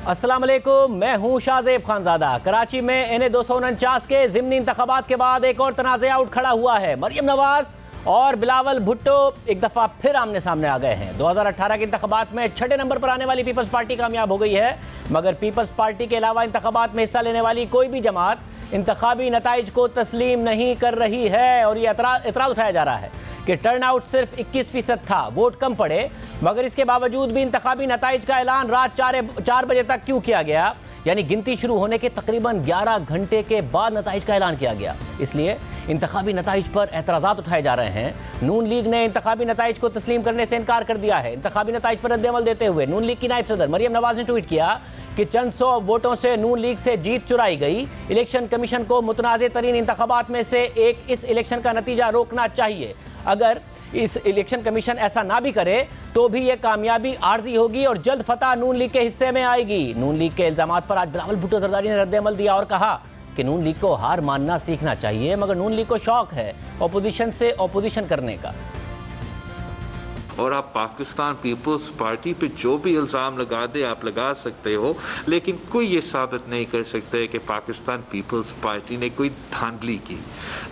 अस्सलाम वालेकुम, मैं हूं शाहजेब खानजादा। कराची में NA 249 के ज़िमनी इंतखाबात के बाद एक और तनाज़ा उठ खड़ा हुआ है। मरियम नवाज और बिलावल भुट्टो एक दफ़ा फिर आमने सामने आ गए हैं। 2018 के इंतखाबात में 6 नंबर पर आने वाली पीपल्स पार्टी कामयाब हो गई है, मगर पीपल्स पार्टी के अलावा इंतखाबात में हिस्सा लेने वाली कोई भी जमात इंतखाबी नताइज को तस्लीम नहीं कर रही है। और ये एतराज़ उठाया जा रहा है कि टर्नआउट सिर्फ 21% था, वोट कम पड़े, मगर इसके बावजूद भी इंतखाबी नताइज का ऐलान रात 4 बजे तक क्यों किया गया, यानी गिनती शुरू होने के तकरीबन 11 घंटे के बाद नताइज का ऐलान किया गया। इसलिए इंतखाबी नताइज पर एतराज़ात उठाए जा रहे हैं। नून लीग ने इंतखाबी नताइज को तस्लीम करने से इनकार कर दिया है। इंतखाबी नताइज पर रद्द-ए-अमल देते हुए नून लीग की नायब सदर मरियम नवाज ने ट्वीट किया कि चंद सौ वोटों से नून लीग से जीत चुराई गई। इलेक्शन कमीशन को मुतनाज़ तरीन इंतखाबात में से एक इस इलेक्शन का नतीजा रोकना चाहिए। अगर इस इलेक्शन कमीशन ऐसा ना भी करे तो भी ये कामयाबी आर्जी होगी और जल्द फतह नून लीग के हिस्से में आएगी। नून लीग के इल्जामात पर आज बिलावल भुट्टो जरदारी ने रद्द-ए-अमल दिया और कहा कि नून लीग को हार मानना सीखना चाहिए, मगर नून लीग को शौक है अपोजिशन से अपोजिशन करने का। और आप पाकिस्तान पीपल्स पार्टी पे जो भी इल्ज़ाम लगा दे आप लगा सकते हो, लेकिन कोई ये साबित नहीं कर सकते कि पाकिस्तान पीपल्स पार्टी ने कोई धांधली की।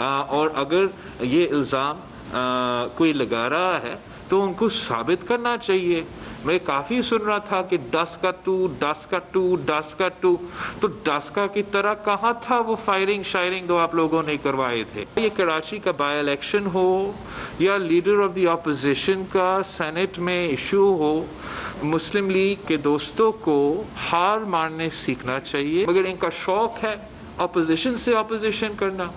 और अगर ये इल्ज़ाम कोई लगा रहा है तो उनको साबित करना चाहिए। मैं काफ़ी सुन रहा था कि डस्का टू, तो डस्का की तरह कहाँ था वो फायरिंग शायरिंग जो आप लोगों ने करवाए थे। ये कराची का बाई इलेक्शन हो या लीडर ऑफ द अपोजिशन का सेनेट में इशू हो, मुस्लिम लीग के दोस्तों को हार मारने सीखना चाहिए। मगर इनका शौक है अपोजिशन से अपोजिशन करना,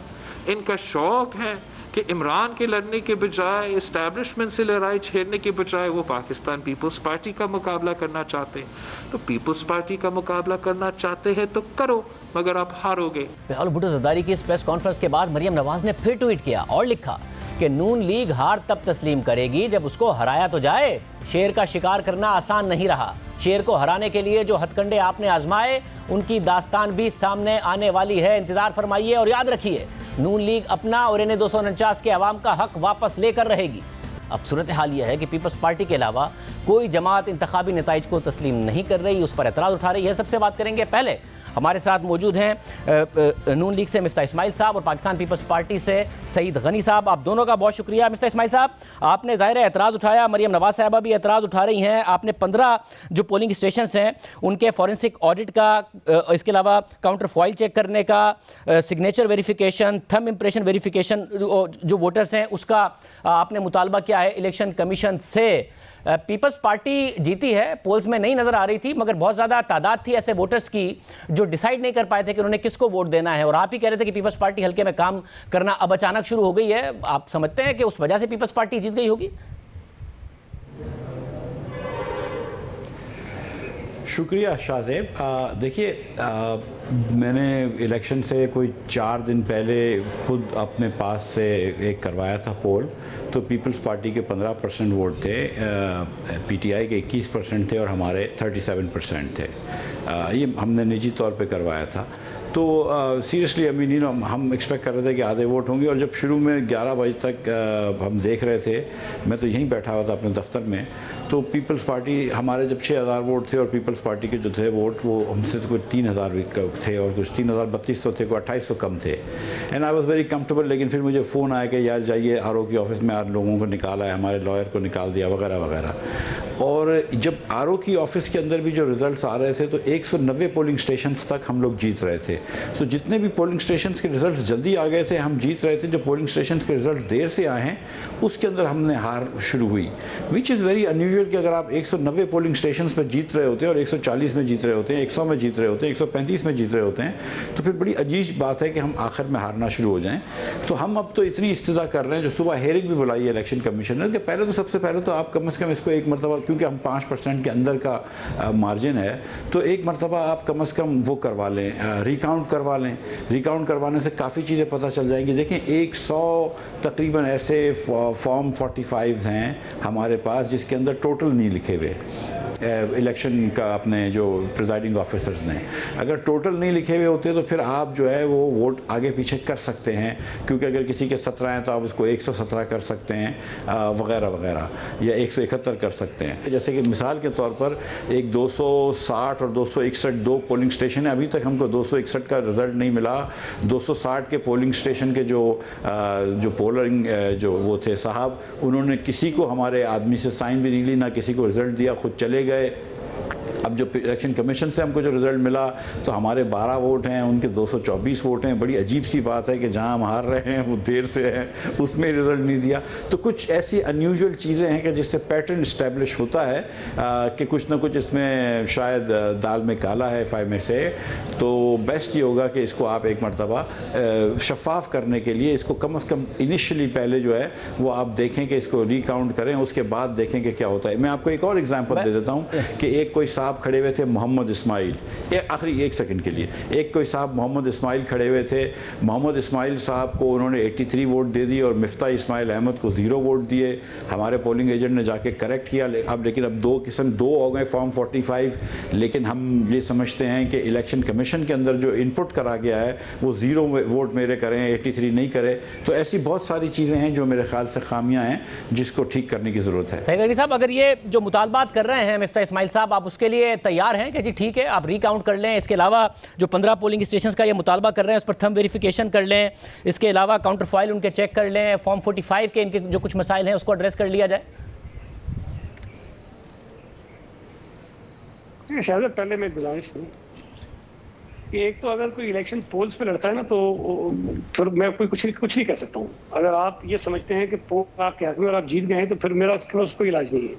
इनका शौक है कि इमरान के लड़ने के बजाय इस्टेब्लिशमेंट से लड़ाई छेड़ने के बजाय वो पाकिस्तान पीपल्स पार्टी का मुकाबला करना चाहते हैं। तो पीपल्स पार्टी का मुकाबला करना चाहते हैं तो करो, मगर आप हारोगे। बिलावल भुट्टो जरदारी की इस प्रेस कॉन्फ्रेंस के बाद मरियम नवाज ने फिर ट्वीट किया और लिखा कि नून लीग हार तब तस्लीम करेगी जब उसको हराया तो जाए। शेर का शिकार करना आसान नहीं रहा। शेर को हराने के लिए जो हथकंडे आपने आजमाए उनकी दास्तान भी सामने आने वाली है। इंतजार फरमाइए और याद रखिए, नून लीग अपना और NA 249 के अवाम का हक वापस लेकर रहेगी। अब सूरत हाल यह है कि पीपल्स पार्टी के अलावा कोई जमात इंतखाबी नताइज को तस्लीम नहीं कर रही, उस पर एतराज़ उठा रही है। सबसे बात करेंगे। पहले हमारे साथ मौजूद हैं नून लीग से मिफ्ता इस्माइल साहब और पाकिस्तान पीपल्स पार्टी से सईद गनी साहब। आप दोनों का बहुत शुक्रिया। मिफ्ता इस्माइल साहब, आपने ज़ाहिर है एतराज़ उठाया, मरियम नवाज साहबा भी एतराज़ उठा रही हैं। आपने 15 जो पोलिंग स्टेशंस हैं उनके फॉरेंसिक ऑडिट का, इसके अलावा काउंटर फॉइल चेक करने का, signature verification, thumb impression verification जो वोटर्स हैं उसका आपने मुतालबा किया है इलेक्शन कमीशन से। पीपल्स पार्टी जीती है, पोल्स में नहीं नज़र आ रही थी, मगर बहुत ज़्यादा तादाद थी ऐसे वोटर्स की जो डिसाइड नहीं कर पाए थे कि उन्होंने किसको वोट देना है। और आप ही कह रहे थे कि पीपल्स पार्टी हल्के में काम करना अब अचानक शुरू हो गई है। आप समझते हैं कि उस वजह से पीपल्स पार्टी जीत गई होगी? शुक्रिया शाहजेब। देखिए, मैंने इलेक्शन से कोई 4 दिन पहले खुद अपने पास से एक करवाया था पोल, तो पीपल्स पार्टी के 15% वोट थे, PTI के 21% थे और हमारे 37% थे। ये हमने निजी तौर पे करवाया था। तो सीरियसली आई मीन हम एक्सपेक्ट कर रहे थे कि आधे वोट होंगे। और जब शुरू में 11 बजे तक हम देख रहे थे, मैं तो यहीं बैठा हुआ था अपने दफ्तर में, तो पीपल्स पार्टी हमारे जब 6000 वोट थे और पीपल्स पार्टी के जो थे वोट वो हमसे तो कोई 3000 थे और कुछ 3032 तो थे, कोई 2800 कम थे। And I was very comfortable. लेकिन फिर मुझे फ़ोन आया कि यार जाइए RO की ऑफिस में, आज लोगों को निकाला है, हमारे लॉयर को निकाल दिया वगैरह वगैरह। और जब RO की ऑफिस के अंदर भी जो रिज़ल्ट आ रहे थे तो 190 पोलिंग स्टेशंस तक हम लोग जीत रहे थे। तो जितने भी पोलिंग स्टेशंस के रिज़ल्ट जल्दी आ गए थे हम जीत रहे थे। जो पोलिंग स्टेशंस के रिज़ल्ट देर से आए हैं उसके अंदर हमने हार शुरू हुई, विच इज़ वेरी अनयूजुअल कि अगर आप 190 पोलिंग स्टेशंस में जीत रहे होते हैं और 140 में जीत रहे होते हैं, 100 में जीत रहे होते हैं, 135 में जीत रहे होते हैं, तो फिर बड़ी अजीब बात है कि हम आखिर में हारना शुरू हो जाएं। तो हम अब तो इतनी इस्तदा कर रहे हैं, जो सुबह हेयरिंग भी बुलाई है इलेक्शन कमीशनर के, पहले तो सबसे पहले तो आप कम से कम इसको एक मरतबा, क्योंकि हम 5% के अंदर का मार्जिन है, तो एक मरतबा आप कम से कम वो करवा लें, रिकाउंट करवा लें। रिकाउंट करवाने से काफ़ी चीज़ें पता चल जाएंगी। देखें, 100 तकरीबन ऐसे फॉर्म 45 हैं हमारे पास जिसके अंदर टोटल नहीं लिखे हुए इलेक्शन का, अपने जो प्रिजाइडिंग ऑफिसर्स ने। अगर टोटल नहीं लिखे हुए होते तो फिर आप जो है वो वोट आगे पीछे कर सकते हैं, क्योंकि अगर किसी के 17 हैं तो आप उसको 117 कर सकते हैं वगैरह वगैरह, या 171 कर सकते हैं। हैं। जैसे कि मिसाल के तौर पर एक 260 और 261 दो पोलिंग स्टेशन है, अभी तक हमको 261 का रिज़ल्ट नहीं मिला। 260 के पोलिंग स्टेशन के जो पोलिंग जो वो थे साहब, उन्होंने किसी को हमारे आदमी से साइन भी नहीं ली, ना किसी को रिज़ल्ट दिया, खुद चले गए। अब जो इलेक्शन कमीशन से हमको जो रिज़ल्ट मिला तो हमारे 12 वोट हैं, उनके 224 वोट हैं। बड़ी अजीब सी बात है कि जहां हम हार रहे हैं वो देर से हैं, उसमें रिज़ल्ट नहीं दिया। तो कुछ ऐसी अनयूजुअल चीज़ें हैं कि जिससे पैटर्न इस्टेब्लिश होता है कि कुछ ना कुछ इसमें शायद दाल में काला है फाइव में से। तो बेस्ट ये होगा कि इसको आप एक मरतबा शफाफ करने के लिए इसको कम से कम इनिशियली पहले जो है वो आप देखें कि इसको रिकाउंट करें, उसके बाद देखें कि क्या होता है। मैं आपको एक और एग्जांपल दे देता हूँ कि एक कोई साहब खड़े हुए थे मोहम्मद इस्माइल, आखिरी एक सेकंड के लिए, एक कोई साहब मोहम्मद इस्माइल खड़े हुए थे। मोहम्मद इस्माइल साहब को उन्होंने 83 वोट दे दिए और मिफ्ता इस्माइल अहमद को 0 वोट दिए। हमारे पोलिंग एजेंट ने जाके करेक्ट किया। लेकिन अब दो हो गए फॉर्म 45। लेकिन हम ये समझते हैं कि इलेक्शन कमीशन के अंदर जो इनपुट करा गया है वो 0 वोट मेरे करें, 83 नहीं करे। तो ऐसी बहुत सारी चीज़ें हैं जो मेरे ख्याल से खामियां हैं जिसको ठीक करने की ज़रूरत है। सईद अली साहब, अगर ये जो मुतालबात कर रहे हैं मिफ्ता इस्माइल साहब, आप उसके लिए तैयार हैं कि जी ठीक है आप रिकाउंट कर लें? इसके अलावा जो 15 पोलिंग स्टेशंस का ये मुतालबा कर रहे हैं उस पर थंब वेरिफिकेशन कर लें, इसके अलावा काउंटर फाइल उनके चेक कर लें, फॉर्म 45 के इनके जो कुछ मसाइल हैं उसको एड्रेस कर लिया जाए? शायद पहले मैं गुजारिश करूँ कि एक तो अगर कोई इलेक्शन पोल्स पे लड़ता है ना तो फिर मैं कुछ नहीं कह सकता हूँ। अगर आप ये समझते हैं कि पोल आपके हक में और आप जीत गए हैं तो फिर मेरा उसके पास कोई इलाज नहीं है।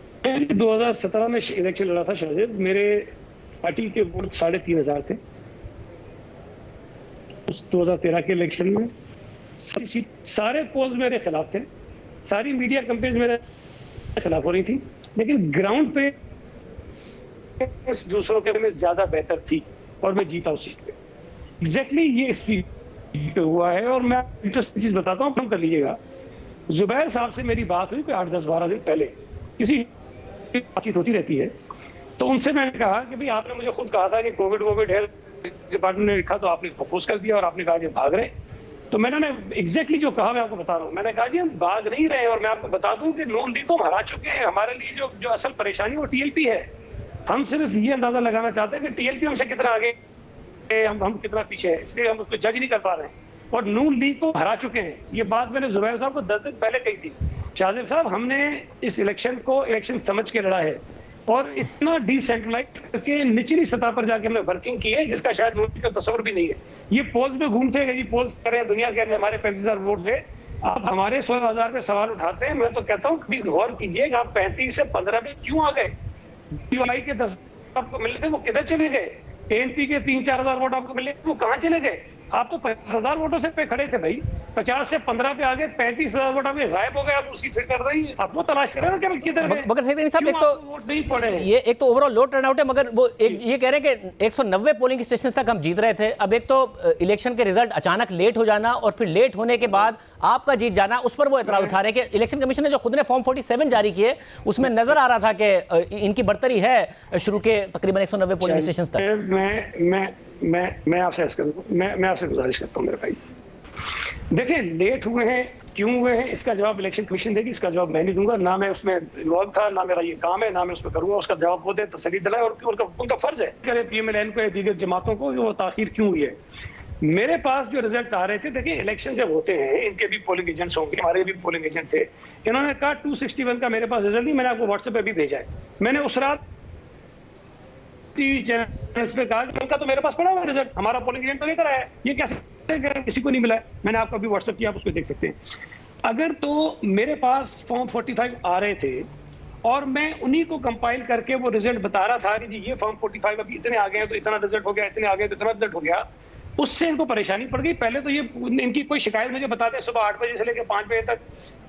2017 में इलेक्शन लड़ा था शाहजेब, मेरे पार्टी के वोट 3500 थे। उस 2013 के इलेक्शन में सारे पोल्स मेरे खिलाफ थे, सारी मीडिया कंपेन्स मेरे खिलाफ हो रही थी, लेकिन ग्राउंड पे दूसरों के में ज्यादा बेहतर थी और मैं जीता उस सीट पे। एग्जैक्टली ये इस चीज पे हुआ है। और मैं इंटरेस्टिंग चीज बताता हूँ, कम कर लीजिएगा। जुबैर साहब से मेरी बात हुई कोई 8-10-12 दिन पहले, किसी बातचीत होती रहती है, तो उनसे मैंने कहा कि भाई आपने मुझे खुद कहा था कि कोविड है, डिपार्टमेंट ने लिखा तो आपने प्रपोज कर दिया और आपने कहा कि भाग रहे। तो मैंने एग्जैक्टली जो कहा मैं आपको बता रहा हूँ। मैंने कहा जी हम भाग नहीं रहे, और मैं आपको बता दूं कि नून लीग को हम हरा चुके हैं। हमारे लिए जो असल परेशानी वो टीएलपी है। हम सिर्फ ये अंदाजा लगाना चाहते हैं कि टीएलपी हमसे कितना आगे, हम कितना पीछे है, इसलिए हम उसको जज नहीं कर पा रहे हैं और नून लीग को हरा चुके हैं। ये बात मैंने जुबैर साहब को 10 दिन पहले कही थी। शाहजेब साहब, हमने इस इलेक्शन को इलेक्शन समझ के लड़ा है और इतना डिसेंट्रलाइज करके निचली सतह पर जाके हमने वर्किंग की है जिसका शायद मुझे का तस्वर भी नहीं है। ये पोल्स में घूमते हैं, ये पोल्स करें दुनिया के हमारे 35,000 वोट थे, आप हमारे 16,000 पे सवाल उठाते हैं। मैं तो कहता हूँ कभी गौर कीजिए, आप 35 से 15 में क्यों आ गए? DUI के 10 आपको मिले थे, वो किधर चले गए? ANP के 3-4 हजार वोट आपको मिले, वो कहाँ चले गए? आप तो 50,000 वोटों से पे खड़े थे भाई, 50 से 15 पे आ गए, 35,000 वोट आपके गायब हो गए। आप उसकी फिर कर रही है, आप वो तलाश करें ना कि किधर गए। मगर सईद अली साहब, एक तो वोट नहीं पड़े, ये एक तो ओवरऑल लो टर्नआउट है, मगर वो ये कह रहे हैं कि 190 पोलिंग स्टेशन तक हम जीत रहे थे। अब एक तो इलेक्शन के रिजल्ट अचानक लेट हो जाना और फिर लेट होने के बाद आपका जीत जाना, उस पर वो एतराज उठा रहे हैं कि इलेक्शन कमीशन ने जो खुद ने फॉर्म 47 जारी किए उसमें नजर आ रहा था कि इनकी बढ़तरी है शुरू के तकरीबन 190 पोलिंग स्टेशन तक। मैं आपसे गुजारिश करता हूँ मेरे भाई, देखिए लेट हुए हैं, क्यों हुए हैं, इसका जवाब इलेक्शन कमीशन देगी, इसका जवाब मैं नहीं दूंगा। ना मैं उसमें इन्वॉल्व था, ना मेरा ये काम है, ना मैं उसमें करूंगा। उसका जवाब वो दे, तसल्ली दिलाए, और उनका फर्ज है करे PMLN को या दीगर जमातों को वो ताखीर क्यों हुई है। मेरे पास जो रिजल्ट आ रहे थे, देखिए इलेक्शन जब होते हैं इनके भी पोलिंग एजेंट्स होंगे, हमारे भी पोलिंग एजेंट थे। इन्होंने कहा 261 का मेरे पास रिजल्ट नहीं, मैंने आपको व्हाट्सएप पे भी भेजा है। मैंने उस रात टीवी चैनल्स पे कहा कि उनका तो मेरे पास पड़ा हुआ रिजल्ट, हमारा पोलिंग एजेंट तो लेकर आया है, ये कैसे किसी को नहीं मिला है। मैंने आपको अभी व्हाट्सएप किया, आप उसको देख सकते हैं। अगर तो मेरे पास फॉर्म 45 आ रहे थे और मैं उन्हीं को कंपाइल करके वो रिजल्ट बता रहा था कि जी ये फॉर्म 45 अभी इतने आ गए तो इतना रिजल्ट हो गया, इतने आ गए तो इतना रिजल्ट हो गया, उससे इनको परेशानी पड़ गई। पहले तो ये इनकी कोई शिकायत मुझे बता दें सुबह 8 बजे से लेकर 5 बजे तक,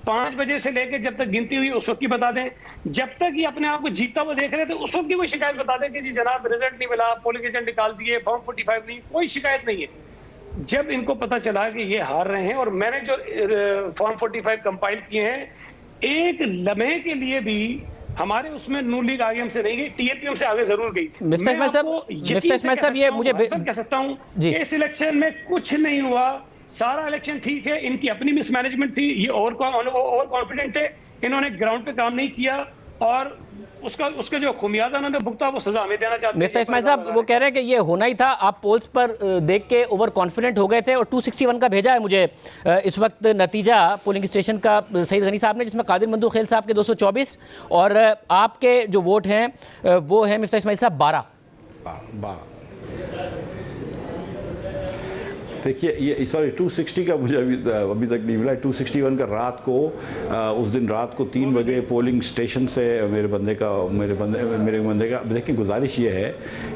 5 बजे से लेकर जब तक गिनती हुई उस वक्त की बता दें। जब तक ये अपने आप को जीतता हुआ देख रहे थे उस वक्त की कोई शिकायत बता दें कि जी जनाब रिजल्ट नहीं मिला, पोलिंग एजेंट निकाल दिए, फॉर्म 45 नहीं, कोई शिकायत नहीं है। जब इनको पता चला कि ये हार रहे हैं और मैंने जो फॉर्म 45 कंपाइल किए हैं, एक लम्हे के लिए भी हमारे उसमें नून लीग आगे हमसे नहीं गई, टीएलपी हमसे आगे जरूर गई थी। मिफ्ता इस्माइल साहब, ये मुझे कह सकता हूँ इस इलेक्शन में कुछ नहीं हुआ, सारा इलेक्शन ठीक है। इनकी अपनी मिसमैनेजमेंट थी, ये ओवर कॉन्फिडेंट थे, इन्होंने ग्राउंड पे काम नहीं किया और उसका जो खुमियाजा उन्होंने भुगता वो सजा हमें देना चाहते हैं। मिस्टर इस्माइल साहब वो कह रहे हैं कि ये होना ही था, आप पोल्स पर देख के ओवर कॉन्फिडेंट हो गए थे और 261 का भेजा है मुझे इस वक्त नतीजा पोलिंग स्टेशन का सईद गनी साहब ने, जिसमें कादिर मंदू खेल साहब के 224 और आपके जो वोट हैं वो हैं मिस्टर इस्माइल साहब 12। देखिए ये सॉरी 260 का मुझे अभी तक नहीं मिला। 261 का रात को उस दिन रात को 3 बजे पोलिंग स्टेशन से मेरे बंदे का देखिए गुजारिश ये है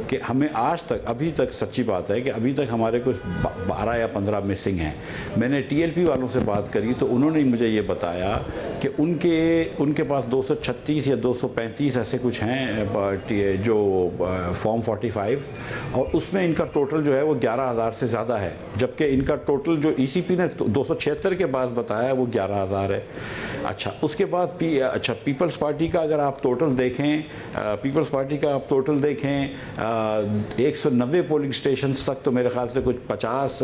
कि हमें आज तक अभी तक सच्ची बात है कि अभी तक हमारे कुछ 12 या 15 मिसिंग हैं। मैंने TLP वालों से बात करी तो उन्होंने मुझे ये बताया कि उनके पास 236 या 235 ऐसे कुछ हैं जो फॉर्म 45 और उसमें इनका टोटल जो है वो 11,000 से ज़्यादा है, जबकि इनका टोटल जो ECP ने 276 के पास बताया वो 11,000 है। अच्छा उसके बाद पीपल्स पार्टी का अगर आप टोटल देखें 190 पोलिंग स्टेशंस तक तो मेरे ख्याल से कुछ 50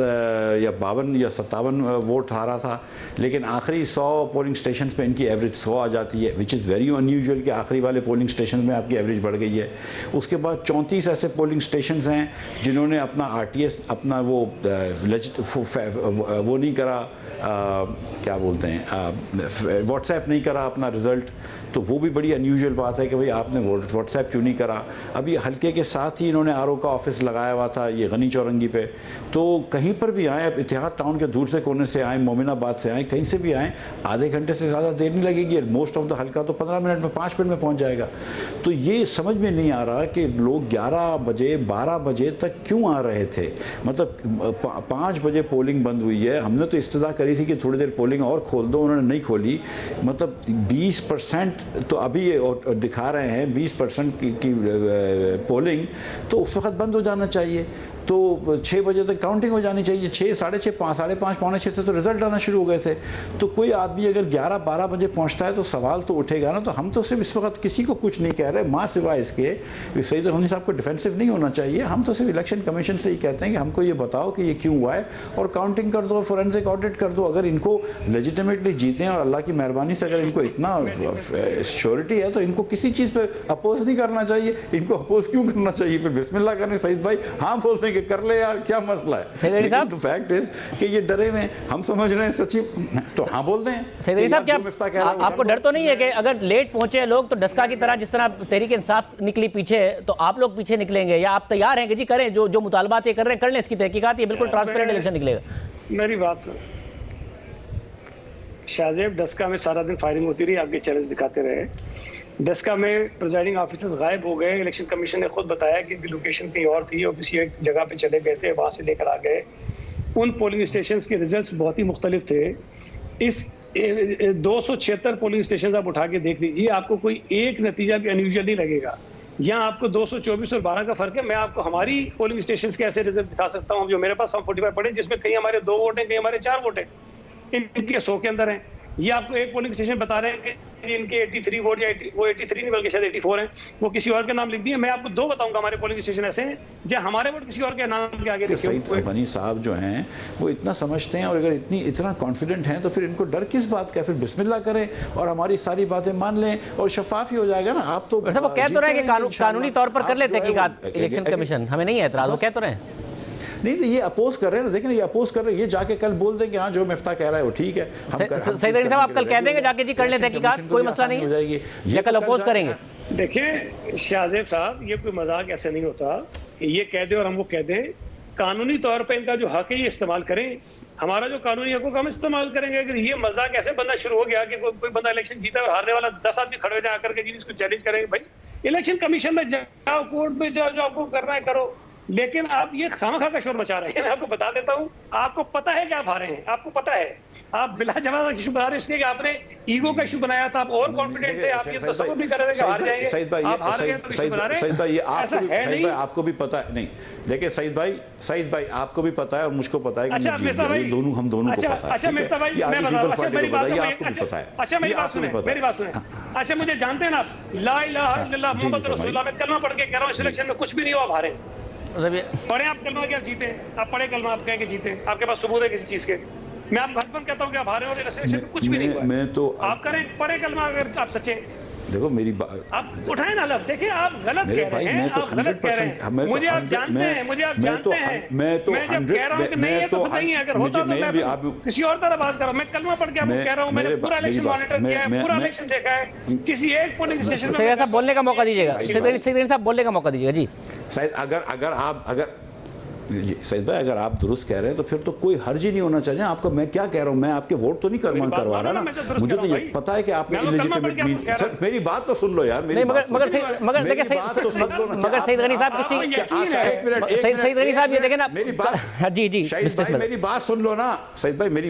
या 52 या 57 वोट हारा था, लेकिन आखिरी 100 पोलिंग स्टेशंस पे इनकी एवरेज 100 आ जाती है, विच इज़ वेरी अनयूजुअल कि आखिरी वाले पोलिंग स्टेशन में आपकी एवरेज बढ़ गई है। उसके बाद 34 ऐसे पोलिंग स्टेशंस हैं जिन्होंने अपना RTS अपना वो नहीं करा, क्या बोलते हैं व्हाट्सएप नहीं करा अपना रिज़ल्ट, तो वो भी बड़ी अनयूजुअल बात है कि भाई आपने व्हाट्सएप क्यों नहीं करा। अभी हल्के के साथ ही इन्होंने RO का ऑफिस लगाया हुआ था ये गनी चौरंगी पे, तो कहीं पर भी आएँ, अब इतिहाद टाउन के दूर से कोने से आएँ, मोमिनाबाद से आएँ, कहीं से भी आएँ, आधे घंटे से ज़्यादा देर नहीं लगेगी। मोस्ट ऑफ द हल्का तो 15 मिनट में 5 मिनट में पहुँच जाएगा। तो ये समझ में नहीं आ रहा कि लोग 11 बजे 12 बजे तक क्यों आ रहे थे। मतलब 5 बजे पोलिंग बंद हुई है, हमने तो इस्तदा करी थी कि थोड़ी देर पोलिंग और खोल दो, उन्होंने नहीं खोली। मतलब 20% तो अभी ये दिखा रहे हैं 20% की पोलिंग, तो उस वक्त बंद हो जाना चाहिए, तो 6 बजे तक काउंटिंग हो जानी चाहिए। 6, साढ़े 6, 5, पौने 6 से तो रिजल्ट आना शुरू हो गए थे। तो कोई आदमी अगर 11-12 बजे पहुंचता है तो सवाल तो उठेगा ना। तो हम तो सिर्फ इस वक्त किसी को कुछ नहीं कह रहे, माँ सिवाय इसके सईद गनी साहब को डिफेंसिव नहीं होना चाहिए। हम तो सिर्फ इलेक्शन कमीशन से ही कहते हैं कि हमको ये बताओ कि ये क्यों हुआ है और काउंटिंग कर दो, फोरेंसिक ऑडिट कर दो। अगर इनको लेजिटिमेटली जीते हैं और अल्लाह की मेहरबानी से अगर इनको इतना श्योरिटी है तो इनको किसी चीज़ पे अपोज नहीं करना चाहिए। इनको अपोज क्यों करना चाहिए? फिर बिस्मिल्लाह करें सईद भाई, हाँ बोलते हैं कि कर ले यार, क्या मसला है। लेकिन तो फैक्ट इज कि ये डरे हुए, हम समझ रहे हैं सच्ची, तो हाँ बोलते हैं। सईद गनी साहब, क्या आपको डर तो नहीं है कि अगर लेट पहुंचे लोग तो डस्का की तरह, जिस तरह तहरीक इंसाफ निकली पीछे, तो आप लोग पीछे निकलेंगे? या आप तैयार हैं कि जी करें जो मुतालबात ये कर रहे हैं, कर लें इसकी तहकीकात, ये बिल्कुल ट्रांसपेरेंट इलेक्शन निकलेगा? मेरी बात सुन शाहजेब, डस्का में सारा दिन फायरिंग होती रही, आपके चैलेंज दिखाते रहे। डस्का में प्रिजाइडिंग ऑफिसर्स गायब हो गए। इलेक्शन कमीशन ने खुद बताया कि लोकेशन कहीं और थी और किसी एक जगह पे चले गए थे, वहाँ से लेकर आ गए। उन पोलिंग स्टेशंस के रिजल्ट्स बहुत ही मुख्तलिफ थे। इस 276 पोलिंग स्टेशन आप उठा के देख लीजिए, आपको कोई एक नतीजा भी अनयूजुअल नहीं लगेगा। यहाँ आपको 224 और 12 का फर्क है। मैं आपको हमारी पोलिंग स्टेशन के ऐसे रिजल्ट दिखा सकता हूँ जो मेरे पास फॉर्म 45 पड़े, जिसमें कहीं हमारे 2 वोट हैं, कहीं हमारे 4 वोट हैं, इनके 100 के अंदर हैं। ये आपको एक पोलिंग स्टेशन बता रहे हैं कि इनके 83 वोट, या वो 83 नहीं बल्कि शायद 84 हैं, वो किसी और के नाम लिख दिए। मैं आपको 2 बताऊंगा हमारे पोलिंग स्टेशन ऐसे हैं जहाँ हमारे वोट किसी और के नाम के आगे लिखे। सईद गनी साहब जो हैं वो इतना समझते हैं और अगर इतना कॉन्फिडेंट हैं तो फिर इनको डर किस बात का? फिर बिस्मिल्लाह करें और हमारी सारी बातें मान लें और शफाफ ही हो जाएगा ना। आप तो वो कह तो रहे हैं कि कानूनी तौर पर कर लेते हैं तहकीकात इलेक्शन कमीशन, हमें नहीं है एतराज, वो कह तो रहे हैं। नहीं तो ये अपोज कर रहे हैं ना, देखें ये अपोज कर रहे हैं, ये जाके कल बोल दें कि हाँ जो मिफ्ता कह रहा है वो ठीक है। सईद गनी साहब, आप कल कह देंगे जाके जी कर लेते तहकीकात, कोई मसला नहीं है, या कल अपोज करेंगे? देखिए शाहजेब साहब, ये कोई मजाक ऐसे नहीं होता, ये कह दे और हम वो कह दें। कानूनी तौर पर इनका जो हक है ये इस्तेमाल करें, हमारा जो कानूनी हक हम इस्तेमाल करेंगे। अगर ये मजाक ऐसे बनना शुरू हो गया कि कोई बंदा इलेक्शन जीता और हारने वाला 10 आदमी खड़े हो जाए आकर के जी इसको चैलेंज करेंगे, भाई इलेक्शन कमीशन में जाओ, कोर्ट में जाओ, जो आपको करना है करो। लेकिन आप ये खामखा का शोर मचा रहे हैं। मैं आपको बता देता हूँ, आपको पता है कि आप हारे हैं, आपको पता है। आप बिला जवाब इशू बना रहे हैं इसलिए कि आपने ईगो का इशू बनाया था, आप और कॉन्फिडेंट थे, आप ये तसव्वुर भी कर रहे थे कि हार जाएंगे। सईद भाई, आप हार गए तो इशू बना रहे हैं। सईद भाई, ये आपको भी पता है। नहीं देखिए सईद भाई, आपको भी पता है और मुझको पता है कि अच्छा मिफ्ता भाई, दोनों हम दोनों को पता है। अच्छा मिफ्ता भाई, मैं बता रहा हूं, अच्छा मेरी बात सुनिए, अच्छा मेरी बात सुने, अच्छा मुझे जानते हैं ना, ला इलाहा इल्लल्लाह मुहम्मद रसूलुल्लाह में कलमा पढ़ के कह रहा हूं, इस इलेक्शन में कुछ भी नहीं हो, आप हारे। पढ़े आप कलमा क्या जीते? आप पढ़े कलमा, आप कहें कि जीते, आपके पास सबूत है किसी चीज के? मैं आप हस्बैंड कहता हूं कि आप हारे और इलेक्शन में कुछ भी नहीं हुआ। मैं तो आप करें पढ़े कलमा अगर आप सच्चे, देखो मेरी आप उठाए ना लब, देखिए आप गलत मेरे कह भाई रहे हैं, मैं तो आप गलत कह रहे 100% हैं, मुझे आप जानते हैं, मुझे आप जानते हैं, मैं जब कह रहा हूँ कि नहीं है तो बताइए, अगर होता तो मैं किसी और तरह बात कर रहा हूँ, मैं कलमा पढ़ के आपको कह रहा हूँ, मैंने पूरा इलेक्शन मॉनिटर किया है, पूरा इलेक्शन देखा है, किसी एक पोलिंग स्टेशन सैयद साहब बोलने का मौका दीजिएगा, सैयद साहब बोलने का मौका दीजिएगा जी। शायद अगर जी सैयद भाई, अगर आप दुरुस्त कह रहे हैं तो फिर तो कोई हर्ज ही नहीं होना चाहिए आपका। मैं क्या कह रहा हूं, मैं आपके वोट तो नहीं करवा रहा ना, मुझे तो ये पता है कि आपने इलेजिटिमेट मीन। सर मेरी बात तो सुन लो यार, मेरी मगर देखिए सईद गनी साहब सईद गनी साहब ये देखें ना मेरी बात जी जी मेरी बात सुन लो ना सईद भाई, मेरी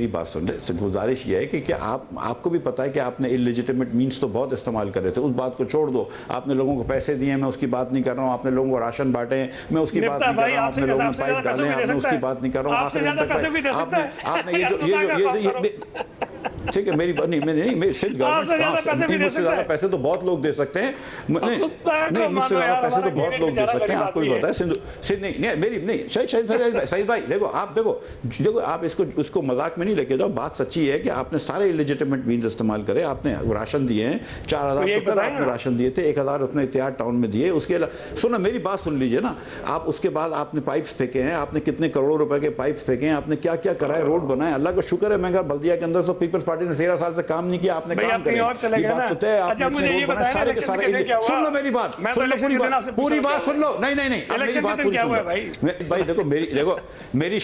बात सुन ले। गुजारिश ये है कि क्या आपको भी पता है कि आपने इलेजिटिमेट मीन्स तो बहुत इस्तेमाल कर रहे थे, उस बात को छोड़ दो। आपने लोगों को पैसे दिए, मैं उसकी बात नहीं कर रहा हूँ। आपने लोगों को राशन बांटे, मैं उसकी बात नहीं कर रहा हूँ। आपने लोगों में पाइप डाले, आपने उसकी बात नहीं कर रहा हूँ। आपने ये ठीक है, मेरी नहीं सिर्फ गवर्नमेंट मुझसे ज्यादा पैसे तो बहुत लोग दे सकते हैं, नहीं मुझसे ज्यादा पैसे तो बहुत लोग दे सकते हैं, आपको भी पता है। सिंध नहीं मेरी नहीं सईद भाई देखो आप इसको मजाक में नहीं लेके जाओ। बात सच्ची है कि आपने सारे इलेजिटिमेट मीन्स इस्तेमाल करे। आपने राशन दिए हैं 4000 तो कल आपने राशन दिए थे, 1000 उसने इत्तेहाद टाउन में दिए। उसके अलावा सुनो मेरी बात सुन लीजिए ना आप। उसके बाद आपने पाइप्स फेंके हैं, आपने कितने करोड़ों रुपए के पाइप्स फेंके हैं, आपने क्या क्या करा है, रोड बनाए। अल्लाह का शुक्र है मैं बल्दिया के अंदर तो पीपल्स पार्टी ने 13 साल से काम नहीं किया, आपने काम करे, ये बात तो तय। आपने रोड बनाए सारे के सारे। सुन लो मेरी बात, सुन लो पूरी बात सुन लो। नहीं मेरी बात पूरी सुन लो भाई। देखो मेरी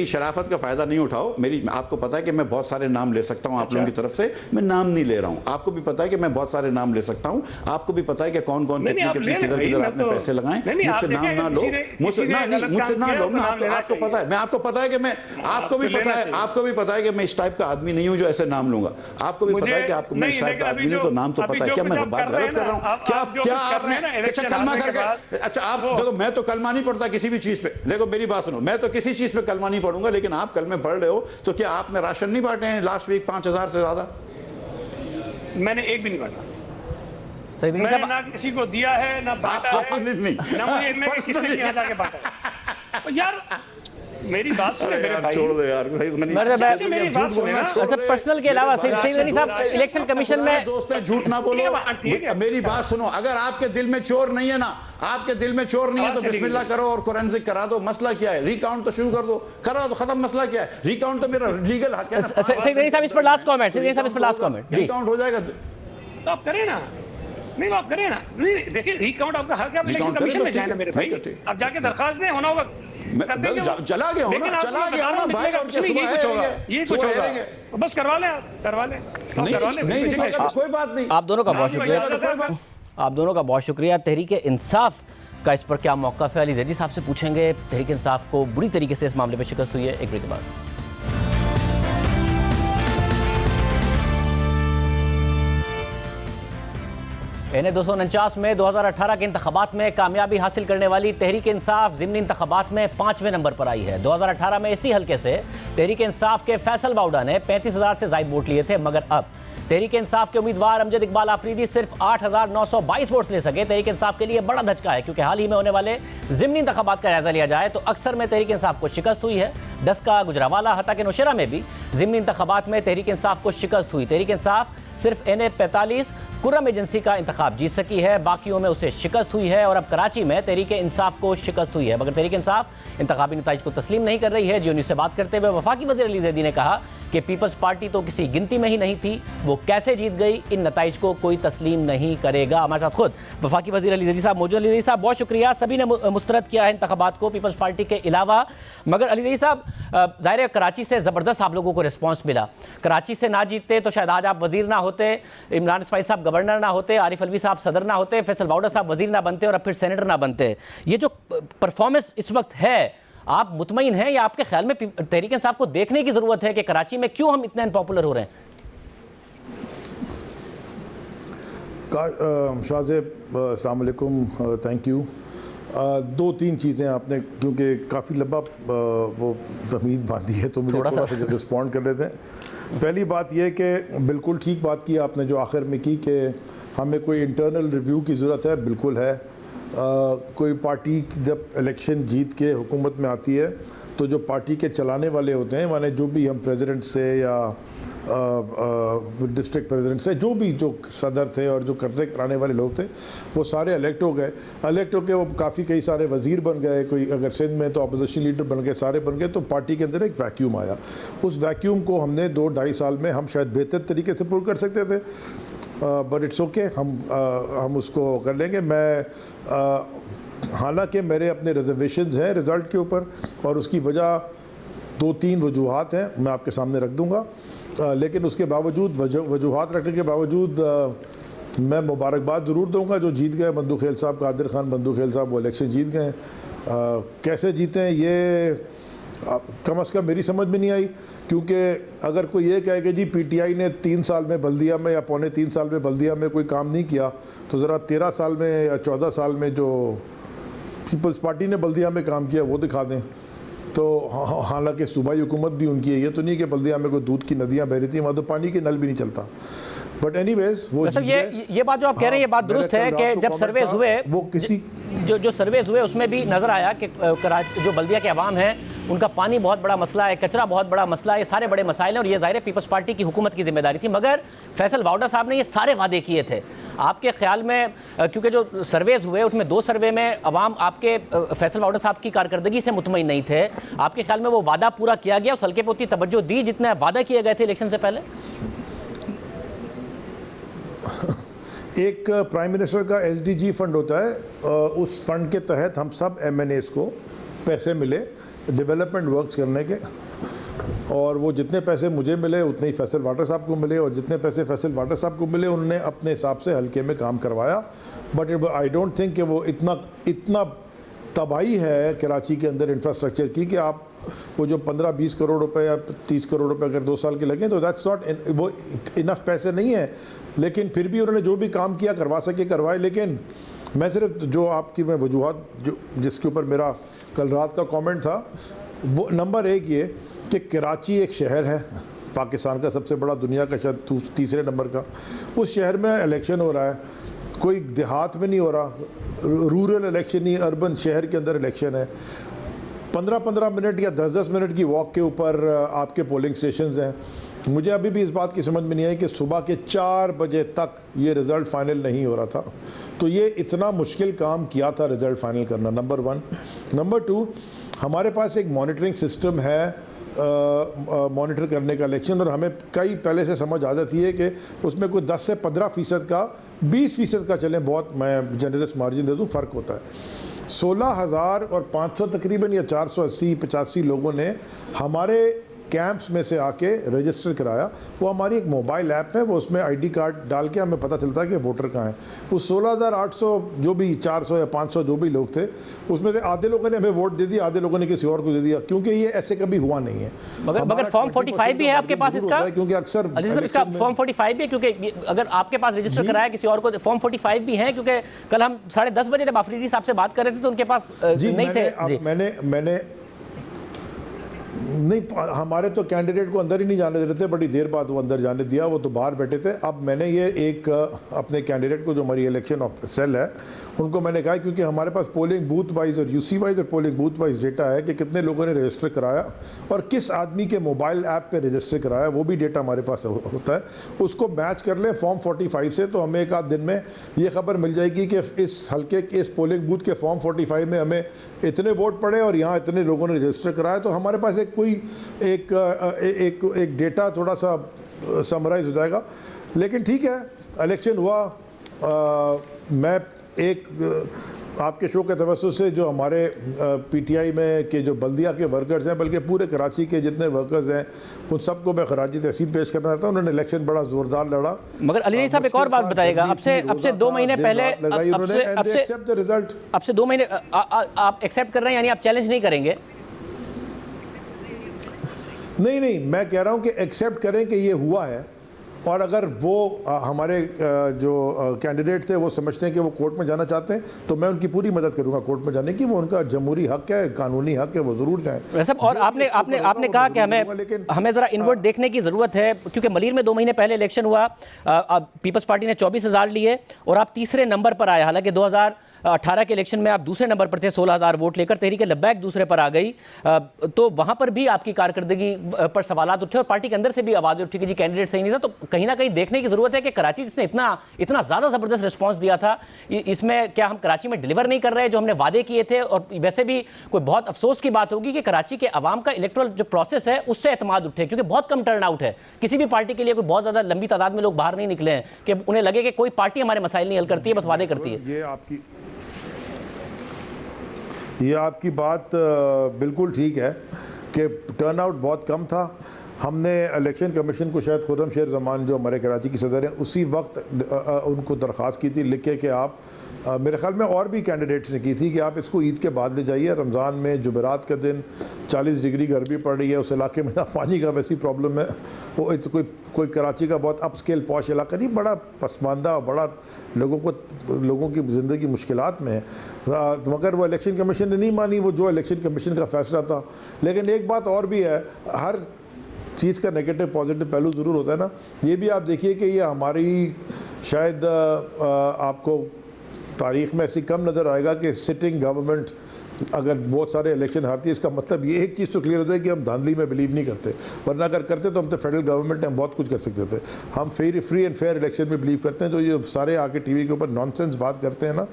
शराफत का फायदा नहीं उठाओ। आपको पता है कि मैं बहुत सारे नाम ले सकता हूं आप लोगों की तरफ से, मैं नाम नहीं ले रहा हूं। आपको भी पता है कि मैं बहुत सारे नाम ले सकता हूं। आपको भी पता है कि कौन कितने किधर आपने पैसे लगाए। मुझसे नाम ना लो, मुझसे ना लो। आपको पता है, मैं आपको पता है कि मैं आपको भी पता है कि मैं इस टाइप का आदमी नहीं हूं जो ऐसे नाम लूंगा। आपको भी पता है कि आपको मैं इस टाइप का आदमी नहीं, तो नाम तो पता है। क्या मैं बात गलत कर रहा हूं? क्या आपने अच्छा कलमा करके अच्छा आप देखो, मैं तो कलमा नहीं पढ़ता किसी भी चीज पे। देखो मेरी बात सुनो, मैं तो किसी चीज पे कलमा नहीं पढ़ूंगा, लेकिन आप कलमे पढ़ रहे हो तो क्या आपने राशन नहीं बांटे हैं लास्ट वीक 5000 से ज्यादा? मैंने एक भी नहीं बांटा। मैंने ना किसी को दिया है ना बांटा है, ना मुझे इनमें किसी के जाके बांटा है। यार मेरी बात सुने मेरे भाई, छोड़ दो यार। अच्छा पर्सनल के अलावा सईद गनी साहब इलेक्शन कमीशन में दोस्त है, झूठ ना बोलो। मेरी बात सुनो, अगर आपके दिल में चोर नहीं है ना, आपके दिल में चोर नहीं है तो बिस्मिल्लाह करो और फोरेंसिक करा दो। मसला क्या है? रिकाउंट तो शुरू कर दो, करा दो, खत्म। मसला क्या है? रिकाउंट तो मेरा लीगल हक है। सईद गनी साहब इस पर लास्ट कमेंट रिकाउंट हो जाएगा तो आप करें ना। नहीं आप करें ना। नहीं देखिए रिकाउंट आपका हक है, आप इलेक्शन कमीशन में जाए ना मेरे भाई, आप जाके दरखास्त दें, होना होगा। चला गया हो ना भाई, और क्या सुबह ये कुछ होगा, बस करवा लें नहीं कोई बात नहीं। आप दोनों का बहुत शुक्रिया, आप दोनों का बहुत शुक्रिया। तहरीक इंसाफ का इस पर क्या मौक़िफ़ है, अली ज़ैदी साहब से पूछेंगे। तहरीक इंसाफ को बुरी तरीके से इस मामले में शिकस्त हुई है। एक ब्रेक के बाद एन 249 में 2018 के इंतखाबात में कामयाबी हासिल करने वाली तहरीक इंसाफ ज़िमनी इंतखाबात में 5वें नंबर पर आई है। 2018 में इसी हल्के से तहरीक इंसाफ के फैसल बाउडा ने 35,000 से ज़ायद वोट लिए थे, मगर अब तहरीक इंसाफ के उम्मीदवार अमजद इकबाल आफरीदी सिर्फ 8,922 वोट ले सके। तहरीक इंसाफ के लिए बड़ा धचका है, क्योंकि हाल ही में होने वाले ज़िमनी इंतखाबात का जायजा लिया जाए तो अक्सर में तहरीक इंसाफ को शिकस्त हुई है। डस्का, गुजरावाला, हत्ता के नौशेरा में भी ज़िमनी इंतखाबात में तहरीक इंसाफ को शिकस्त हुई। तहरीक इंसाफ सिर्फ NA 45 कुर्रम एजेंसी का इंतखाब जीत सकी है, बाकियों में उसे शिकस्त हुई है। और अब कराची में तहरीक इंसाफ को शिकस्त हुई है, मगर तहरीक इंसाफ इंतखाबी नताइज को तस्लीम नहीं कर रही है। जियो न्यूज़ से बात करते हुए वफाकी वज़ीर अली ज़ैदी ने कहा कि पीपल्स पार्टी तो किसी गिनती में ही नहीं थी, वो कैसे जीत गई, इन नताइज को कोई तस्लीम नहीं करेगा। हमारे साथ खुद वफाकी वज़ीर अली ज़ैदी साहब मौजूद। अली ज़ैदी साहब बहुत शुक्रिया। सभी ने मुस्तरद किया है इंतखाबात को पीपल्स पार्टी के अलावा, मगर अली ज़ैदी साहब ज़ाहिर है कराची से ज़बरदस्त आप लोगों को रिस्पॉन्स मिला। कराची से ना जीतते तो शायद आज आप वज़ीर ना होते, इमरान इस्माइल साहब गवर्नर ना होते, आरिफ अलवी साहब सदर ना होते, फैसल बाउडा साहब वज़ीर ना बनते और अब फिर सेनेटर ना बनते। ये जो परफॉर्मेंस इस वक्त है, आप मुतमईन हैं या आपके ख्याल में तहरीक इंसाफ को देखने की ज़रूरत है कि कराची में क्यों हम इतने अनपॉपुलर हो रहे हैं? शाहज़ेब अस्सलाम वालेकुम, थैंक यू। 2-3 चीज़ें आपने, क्योंकि काफ़ी लंबा वो तमीद बांधी है तो मुझे थोड़ा सा रिस्पॉन्ड कर लेते हैं। पहली बात यह कि बिल्कुल ठीक बात की आपने जो आखिर में की कि हमें कोई इंटरनल रिव्यू की ज़रूरत है, बिल्कुल है। कोई पार्टी जब इलेक्शन जीत के हुकूमत में आती है तो जो पार्टी के चलाने वाले होते हैं, माने जो भी हम प्रेसिडेंट से या डिस्ट्रिक्ट प्रेसिडेंट से, जो सदर थे और जो करते कराने वाले लोग थे, वो सारे इलेक्ट हो गए। इलेक्ट होकर वो काफ़ी कई सारे वज़ीर बन गए, कोई अगर सिंध में तो अपोजिशन लीडर बन गए, सारे बन गए। तो पार्टी के अंदर एक वैक्यूम आया। उस वैक्यूम को हमने 2-2.5 साल में हम शायद बेहतर तरीके से पूरा कर सकते थे, बट इट्स ओके, हम उसको कर लेंगे। हालांकि मेरे अपने रिजर्वेशंस हैं रिज़ल्ट के ऊपर, और उसकी वजह 2-3 वजूहात हैं, मैं आपके सामने रख दूंगा। लेकिन उसके बावजूद, वजूहात रखने के बावजूद, मैं मुबारकबाद ज़रूर दूंगा जो जीत गए। बंदूखेल साहब, कादिर खान बंदूखेल साहब, वो इलेक्शन जीत गए। कैसे जीते हैं ये कम अज़ कम मेरी समझ में नहीं आई, क्योंकि अगर कोई ये कहे कि जी पीटीआई ने 3 साल में बल्दिया में या पौने 3 साल में बल्दिया में कोई काम नहीं किया, तो ज़रा 13 साल में या 14 साल में जो पीपल्स पार्टी ने बल्दिया में काम किया वो दिखा दें। तो हालांकि सूबाई हुकूमत भी उनकी है, ये तो नहीं कि बल्दिया में कोई दूध की नदियाँ बह रही थी, वहाँ तो पानी के नल भी नहीं चलता। बट एनीवेज वो ये बात जो आप कह रहे हैं ये बात दुरुस्त है कि जब सर्वेज हुए, वो किसी जो सर्वेज हुए उसमें भी नजर आया कि जो बल्दिया के अवाम हैं उनका पानी बहुत बड़ा मसला है, कचरा बहुत बड़ा मसला है, ये सारे बड़े मसाइल हैं और ये ज़ाहिर है पीपल्स पार्टी की हुकूमत की जिम्मेदारी थी। मगर फैसल वाउडा साहब ने ये सारे वादे किए थे। आपके ख्याल में, क्योंकि जो सर्वेज हुए उसमें 2 सर्वे में अवाम आपके फैसल वाउडा साहब की कारकर्दगी से मुतमईन नहीं थे, आपके ख्याल में वो वादा पूरा किया गया, उस हल्के पे उतनी तवज्जो दी जितना वादा किए गए थे इलेक्शन से पहले? एक प्राइम मिनिस्टर का एसडीजी फंड होता है, उस फंड के तहत हम सब एमएनएस को पैसे मिले डेवलपमेंट वर्क्स करने के, और वो जितने पैसे मुझे मिले उतने ही फैसल वाटर साहब को मिले, और जितने पैसे फैसल वाटर साहब को मिले उन्होंने अपने हिसाब से हल्के में काम करवाया। बट आई डोंट थिंक कि वो इतना तबाही है कराची के अंदर इंफ्रास्ट्रक्चर की कि आप वो जो 15-20 करोड़ रुपए या 30 करोड़ रुपए अगर 2 साल के लगें तो दैट्स नॉट, वो इनफ पैसे नहीं है। लेकिन फिर भी उन्होंने जो भी काम किया करवा सके करवाए। लेकिन मैं सिर्फ जो आपकी मैं वजूहत जो जिसके ऊपर मेरा कल रात का कमेंट था, वो नंबर 1 ये कि कराची एक शहर है पाकिस्तान का सबसे बड़ा, दुनिया का शायद तीसरे नंबर का। उस शहर में इलेक्शन हो रहा है, कोई देहात में नहीं हो रहा, रूरल इलेक्शन नहीं, अर्बन शहर के अंदर इलेक्शन है। 15-15 मिनट या 10-10 मिनट की वॉक के ऊपर आपके पोलिंग स्टेशंस हैं। मुझे अभी भी इस बात की समझ में नहीं आई कि सुबह के 4 बजे तक ये रिज़ल्ट फाइनल नहीं हो रहा था। तो ये इतना मुश्किल काम किया था रिज़ल्ट फाइनल करना, नंबर 1। नंबर 2, हमारे पास एक मॉनिटरिंग सिस्टम है मॉनिटर करने का इलेक्शन, और हमें कई पहले से समझ आ जाती है कि उसमें कोई 10 से 15% का, 20% का चलें, बहुत मैं जनरस मार्जिन दे दूँ, फ़र्क होता है। 16,500 तकरीबन या 480-85 लोगों ने हमारे कैंप्स में से आके रजिस्टर कराया। वो हमारी एक मोबाइल ऐप है, वो उसमें आईडी कार्ड डाल के हमें पता चलता है कि वोटर कहाँ है। उस 16,800 जो भी 400 या 500 जो भी लोग थे, उसमें से आधे लोगों ने हमें वोट दे दिया, आधे लोगों ने किसी और को दे दिया, क्योंकि ये ऐसे कभी हुआ नहीं है। मगर फॉर्म 45 भी है आपके पास इसका, क्योंकि अक्सर इसका फॉर्म 45 भी है, क्योंकि अगर आपके पास रजिस्टर कराया किसी और को, फॉर्म 45 भी है, क्योंकि कल हम 10:30 बजे जब आफरीदी साहब से बात कर रहे थे तो उनके पास नहीं थे। मैंने नहीं, हमारे तो कैंडिडेट को अंदर ही नहीं जाने दे रहे थे, बड़ी देर बाद वो अंदर जाने दिया, वो तो बाहर बैठे थे। अब मैंने ये एक अपने कैंडिडेट को, जो हमारी इलेक्शन सेल है, उनको मैंने कहा, क्योंकि हमारे पास पोलिंग बूथ वाइज और यूसी वाइज और पोलिंग बूथ वाइज डेटा है कि कितने लोगों ने रजिस्टर कराया और किस आदमी के मोबाइल ऐप पे रजिस्टर कराया, वो भी डेटा हमारे पास होता है। उसको मैच कर लें फॉर्म 45 से, तो हमें 1 आध दिन में ये खबर मिल जाएगी कि इस हल्के के, इस पोलिंग बूथ के फॉर्म 45 में हमें इतने वोट पड़े और यहाँ इतने लोगों ने रजिस्टर कराया। तो हमारे पास एक डेटा थोड़ा सा समराइज हो जाएगा। लेकिन ठीक है, इलेक्शन हुआ। मैं आपके शो के तवज्जो से जो हमारे पीटीआई में के जो बल्दिया के वर्कर्स हैं, बल्कि पूरे कराची के जितने वर्कर्स हैं, उन सबको मैं खराजी तहसीन पेश करना चाहता हूँ। उन्होंने इलेक्शन बड़ा जोरदार लड़ा। मगर अली साहब एक और बात बताइएगा, अब से 2 महीने पहले, रिजल्ट अब से 2 महीने आप एक्सेप्ट कर रहे हैं, यानी आप चैलेंज नहीं करेंगे? नहीं, मैं कह रहा हूं कि एक्सेप्ट करें कि ये हुआ है, और अगर वो हमारे जो कैंडिडेट थे वो समझते हैं कि वो कोर्ट में जाना चाहते हैं, तो मैं उनकी पूरी मदद करूंगा कोर्ट में जाने की। वो उनका जमहूरी हक है, कानूनी हक है, वो ज़रूर जाएं। सब और आपने कहा कि हमें ज़रा इनवर्ट देखने की ज़रूरत है, क्योंकि मलीर में 2 महीने पहले इलेक्शन हुआ, पीपल्स पार्टी ने 24,000 लिए और आप तीसरे नंबर पर आए। हालांकि 18 के इलेक्शन में आप दूसरे नंबर पर थे 16,000 वोट लेकर, तहरीक लब्बैक दूसरे पर आ गई, तो वहां पर भी आपकी कारकर्दगी पर सवालात उठे और पार्टी के अंदर से भी आवाज़ उठी कि जी कैंडिडेट सही नहीं था। तो कहीं ना कहीं देखने की जरूरत है कि कराची जिसने इतना ज़्यादा ज़बरदस्त रिस्पॉन्स दिया था, इसमें क्या हम कराची में डिलीवर नहीं कर रहे जो हमने वादे किए थे? और वैसे भी कोई बहुत अफसोस की बात होगी कि कराची के अवाम का इलेक्टोरल जो प्रोसेस है उससे एतमाद उठे, क्योंकि बहुत कम टर्न आउट है। किसी भी पार्टी के लिए कोई बहुत ज़्यादा लंबी तादाद में लोग बाहर नहीं निकले हैं कि उन्हें लगे कि कोई पार्टी हमारे मसाइल नहीं हल करती है, बस वादे करती है। ये आपकी बात बिल्कुल ठीक है कि टर्नआउट बहुत कम था। हमने इलेक्शन कमीशन को, शायद खुर्रम शेर जमान जो हमारे कराची की सदर हैं, उसी वक्त उनको दरख्वास्त की थी लिख के कि आप, मेरे ख्याल में और भी कैंडिडेट्स ने की थी कि आप इसको ईद के बाद ले जाइए। रमज़ान में जुमेरात का दिन 40 डिग्री गर्मी पड़ रही है, उस इलाके में पानी का वैसी प्रॉब्लम है। वो कोई कराची का बहुत अप स्केल पॉश इलाका नहीं, बड़ा पसमानदा, बड़ा लोगों की ज़िंदगी मुश्किलात में है। मगर वो इलेक्शन कमीशन ने नहीं मानी, वो जो इलेक्शन कमीशन का फ़ैसला था। लेकिन एक बात और भी है, हर चीज़ का नेगेटिव पॉजिटिव पहलू ज़रूर होता है ना। ये भी आप देखिए कि ये हमारी शायद आपको तारीख़ में ऐसी कम नज़र आएगा कि सिटिंग गवर्नमेंट अगर बहुत सारे इलेक्शन हारती है, इसका मतलब ये एक चीज़ तो क्लियर होता है कि हम धांधली में बिलीव नहीं करते, वरना अगर करते तो हम तो फेडरल गवर्नमेंट है, हम बहुत कुछ कर सकते थे। हम फ्री एंड फेयर इलेक्शन में बिलीव करते हैं। तो ये सारे आके टीवी के ऊपर नॉनसेंस बात करते हैं ना,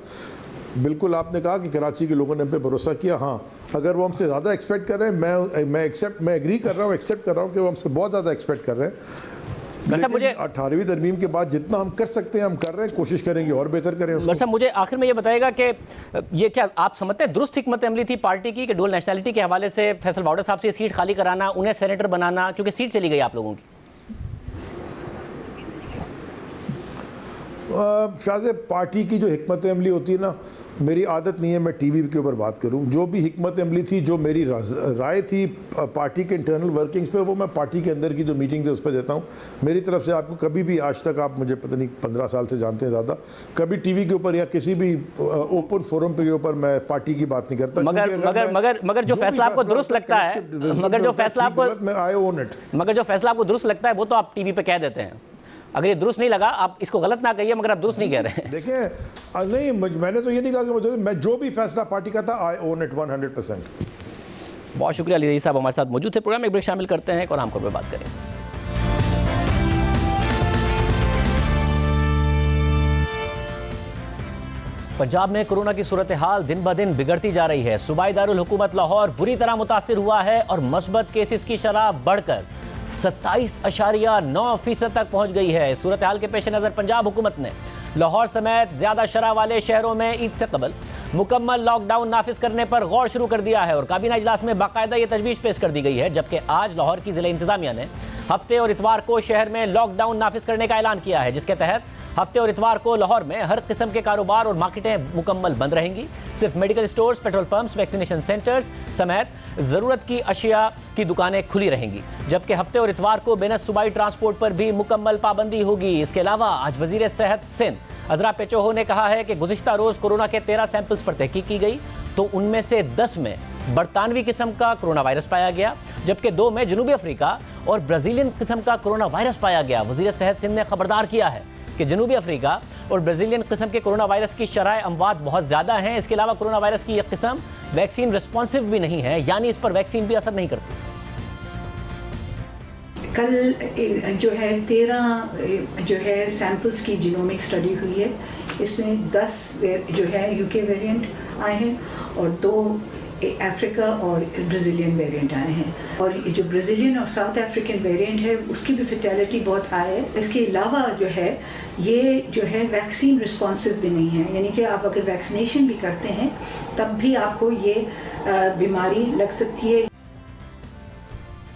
बिल्कुल आपने कहा कि कराची के लोगों ने हम पे भरोसा किया। हाँ, अगर वो हमसे ज़्यादा एक्सपेक्ट कर रहे हैं, मैं एग्री कर रहा हूँ, एक्सेप्ट कर रहा हूँ कि वो हमसे बहुत ज़्यादा एक्सपेक्ट कर रहे हैं। मुझे 18वीं तरमीम के बाद जितना हम कर सकते हैं हम कर रहे हैं, कोशिश करेंगे और बेहतर करें उसको। मुझे आखिर में ये बताएगा कि ये क्या आप समझते हैं दुरुस्त हिकमत अमली थी पार्टी की कि डुअल नेशनलिटी के हवाले से फैसल बावड़ा साहब से सीट खाली कराना, उन्हें सेनेटर बनाना, क्योंकि सीट चली गई आप लोगों की? शायद पार्टी की जो हिकमत अमली होती है ना, मेरी आदत नहीं है मैं टीवी के ऊपर बात करूं। जो भी हिकमत अमली थी, जो मेरी राय थी पार्टी के इंटरनल वर्किंग्स पे, वो मैं पार्टी के अंदर की जो मीटिंग है उस पर देता हूं। मेरी तरफ से आपको कभी भी आज तक, आप मुझे पता नहीं 15 साल से जानते हैं ज़्यादा, कभी टीवी के ऊपर या किसी भी ओपन फोरम के ऊपर मैं पार्टी की बात नहीं करता। मगर जो फैसला आपको दुरुस्त लगता है, मगर जो फैसला आपको दुरुस्त लगता है वो तो आप टीवी पे कह देते हैं। अगर ये दुरुस्त नहीं लगा, आप इसको गलत ना कहिए, मगर आप दुरुस्त नहीं कह रहे हैं। देखिए नहीं, मैंने तो ये नहीं कहा कि मैं जो भी फैसला पार्टी का था, आई ओन इट 100%। बहुत शुक्रिया अली साहब हमारे साथ मौजूद थे। प्रोग्राम में एक ब्रेक शामिल करते हैं और आम पर बात करें। पंजाब में कोरोना की सूरत हाल दिन ब दिन बिगड़ती जा रही है। सूबाई दारुल हुकूमत लाहौर बुरी तरह मुतासिर हुआ है और मस्बत केसेस की शरह बढ़कर 27.9% तक पहुंच गई है। सूरत हाल के पेश नज़र पंजाब हुकूमत ने लाहौर समेत ज़्यादा शरह वाले शहरों में ईद से कबल मुकम्मल लॉकडाउन नाफिज करने पर गौर शुरू कर दिया है और काबीना इजलास में बाकायदा ये तजवीज़ पेश कर दी गई है। जबकि आज लाहौर की ज़िला इंतज़ामिया ने हफ्ते और इतवार को शहर में लॉकडाउन नाफिज करने का ऐलान किया है, जिसके तहत हफ्ते और इतवार को लाहौर में हर किस्म के कारोबार और मार्केटें मुकम्मल बंद रहेंगी। सिर्फ medical stores, petrol pumps, vaccination centres समेत ज़रूरत की अशिया की दुकानें खुली रहेंगी। जबकि हफ्ते और इतवार को बेनस सूबाई ट्रांसपोर्ट पर भी मुकम्मल पाबंदी होगी। इसके अलावा आज वज़ीर सेहत सिंध अजरा पेचोहो ने कहा है कि गुज़िश्ता रोज़ कोरोना के 13 सैंपल्स पर तहकीक की गई, तो उनमें से 10 में बरतानवी किस्म का कोरोना वायरस पाया गया, जबकि 2 में जनूबी अफ्रीका और ब्राज़ीलियन किस्म का कोरोना वायरस पाया गया। वज़ीर सेहत सिंध ने खबरदार किया है कि जनूबी अफ्रीका और ब्राज़ीलियन किस्म के कोरोना वायरस की शरह अमवात बहुत ज़्यादा हैं। इसके अलावा कोरोना वायरस की यह किस्म वैक्सीन रिस्पॉन्सिव भी नहीं है, यानी इस पर वैक्सीन भी असर नहीं करती। कल जो है 13 जो है सैंपल्स की जीनोमिक स्टडी हुई है। इसमें 10 जो है यूके वेरिएंट आए हैं और 2 अफ्रीका और ब्राज़ीलियन वेरिएंट आए हैं। और जो ब्राज़ीलियन और साउथ अफ्रीकन वेरिएंट है उसकी भी फैटेलिटी बहुत हाई है। इसके अलावा जो है ये जो है वैक्सीन रिस्पॉन्सिव भी नहीं है, यानी कि आप अगर वैक्सीनेशन भी करते हैं तब भी आपको ये बीमारी लग सकती है।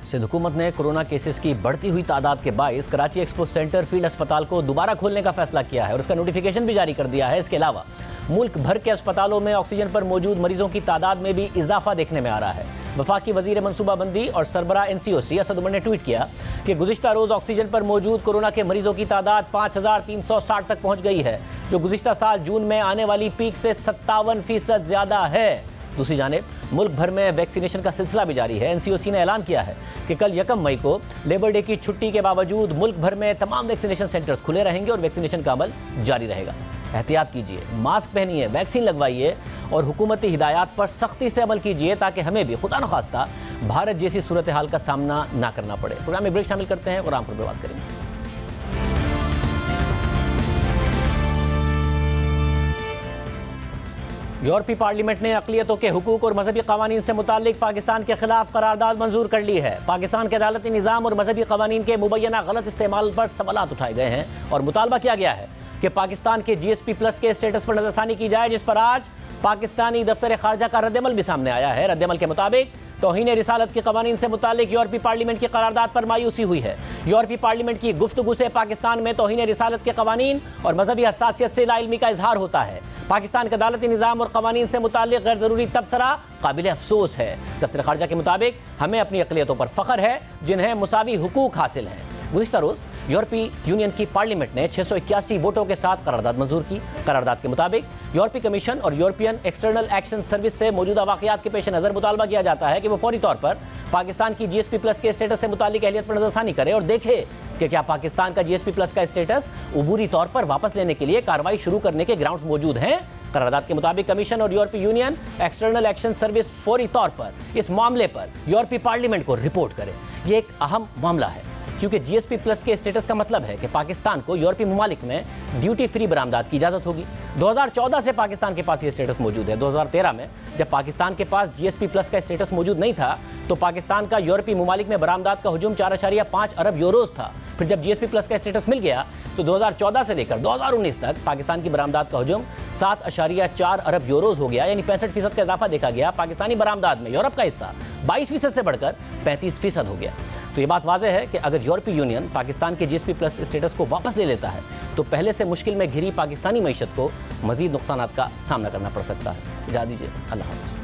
सिंध हुकूमत ने कोरोना केसेस की बढ़ती हुई तादाद के बाइस कराची एक्सपो सेंटर फील्ड अस्पताल को दोबारा खोलने का फैसला किया है और उसका नोटिफिकेशन भी जारी कर दिया है। इसके अलावा मुल्क भर के अस्पतालों में ऑक्सीजन पर मौजूद मरीजों की तादाद में भी इजाफा देखने में आ रहा है। वफाकी वजीर मनसूबाबंदी और सरबराह NCOC असद उमर ने ट्वीट किया कि गुज़िश्ता रोज़ ऑक्सीजन पर मौजूद कोरोना के मरीजों की तादाद 5360 तक पहुँच गई है, जो गुज़िश्ता साल जून में आने वाली पीक से 57% ज़्यादा है। दूसरी जानिब मुल्क भर में वैक्सीनेशन का सिलसिला भी जारी है। NCOC ने ऐलान किया है कि कल 1 मई को लेबर डे की छुट्टी के बावजूद मुल्क भर में तमाम वैक्सीनेशन सेंटर्स खुले रहेंगे और वैक्सीनेशन का अमल जारी रहेगा। एहतियात कीजिए, मास्क पहनिए, वैक्सीन लगवाइए और हुकूमती हिदायत पर सख्ती से अमल कीजिए ताकि हमें भी खुदा न खास्ता भारत जैसी सूरत हाल का सामना ना करना पड़े। प्रोग्राम में ब्रेक शामिल करते हैं और रामपुर पर बात करेंगे। यूरोपीय पार्लियामेंट ने अक़लियतों के हुकूक और मजहबी कवानीन से मुताल्लिक पाकिस्तान के खिलाफ करारदाद मंजूर कर ली है। पाकिस्तान के अदालती निज़ाम और मजहबी कवानीन के मुबैना गलत इस्तेमाल पर सवालात उठाए गए हैं और मुतालबा किया गया है कि पाकिस्तान के GSP+ के स्टेटस पर नजरसानी की जाए, जिस पर आज पाकिस्तानी दफ्तर खारजा का रद्दमल भी सामने आया है। रद्दमल के मुताबिक तौहीन रिसालत के कवानीन से मुताल्लिक यूरोपीय पार्लियामेंट की करारदाद पर मायूसी हुई है। यूरोपीय पार्लियामेंट की गुफ्तगू से पाकिस्तान में तौहीन रिसालत के कवानीन और मजहबी हसासियत से लाइल्मी का इजहार होता है। पाकिस्तान के अदालती निज़ाम और कवानीन से मुताल्लिक गैर ज़रूरी तबसरा काबिल अफसोस है। दफ्तर खारजा के मुताबिक हमें अपनी अक़लियतों पर फ़ख्र है जिन्हें मुसावी हुकूक हासिल हैं। गुज़िश्ता रोज़ यूरोपीय यूनियन की पार्लियामेंट ने 681 वोटों के साथ करारदाद मंजूर की। करारदाद के मुताबिक यूरोपीय कमीशन और यूरोपियन एक्सटर्नल एक्शन सर्विस से मौजूदा वाक़यात के पेश नज़र मुतालबा किया जाता है कि वो फौरी तौर पर पाकिस्तान की GSP+ के स्टेटस से मुताल्लिक अहलियत पर नजरसानी करे और देखे कि क्या पाकिस्तान का GSP+ का स्टेटस अबूरी तौर पर वापस लेने के लिए कार्रवाई शुरू करने के ग्राउंड्स मौजूद हैं। करारदाद के मुताबिक कमीशन और यूरोपीय यूनियन एक्सटर्नल एक्शन सर्विस फौरी तौर पर इस मामले पर यूरोपीय पार्लियामेंट को रिपोर्ट करे। ये एक अहम मामला है क्योंकि GSP+ के स्टेटस का मतलब है कि पाकिस्तान को यूरोपीय ममालिक में ड्यूटी फ्री बरामदात की इजाज़त होगी। 2014 से पाकिस्तान के पास ये स्टेटस मौजूद है। 2013 में जब पाकिस्तान के पास GSP+ का स्टेटस मौजूद नहीं था तो पाकिस्तान का यूरोपीय ममालिक में बरामदात का हजूम 4.5 अरब यूरोज़ था। फिर जब GSP+ का स्टेटस मिल गया तो 2014 से लेकर 2019 तक पाकिस्तान की बरामदात का हजूम 7.4 अरब यूरोज़ हो गया, यानी 65% का इजाफा देखा गया। पाकिस्तानी बरामदात में यूरोप का हिस्सा 22% से बढ़कर 35% हो गया। तो ये बात वाज़ेह है कि अगर यूरोपीय यूनियन पाकिस्तान के GSP+ स्टेटस को वापस ले लेता है तो पहले से मुश्किल में घिरी पाकिस्तानी मईशत को मज़ीद नुकसानात का सामना करना पड़ सकता है। इजाज़त दीजिए, अल्लाह हाफ़िज़।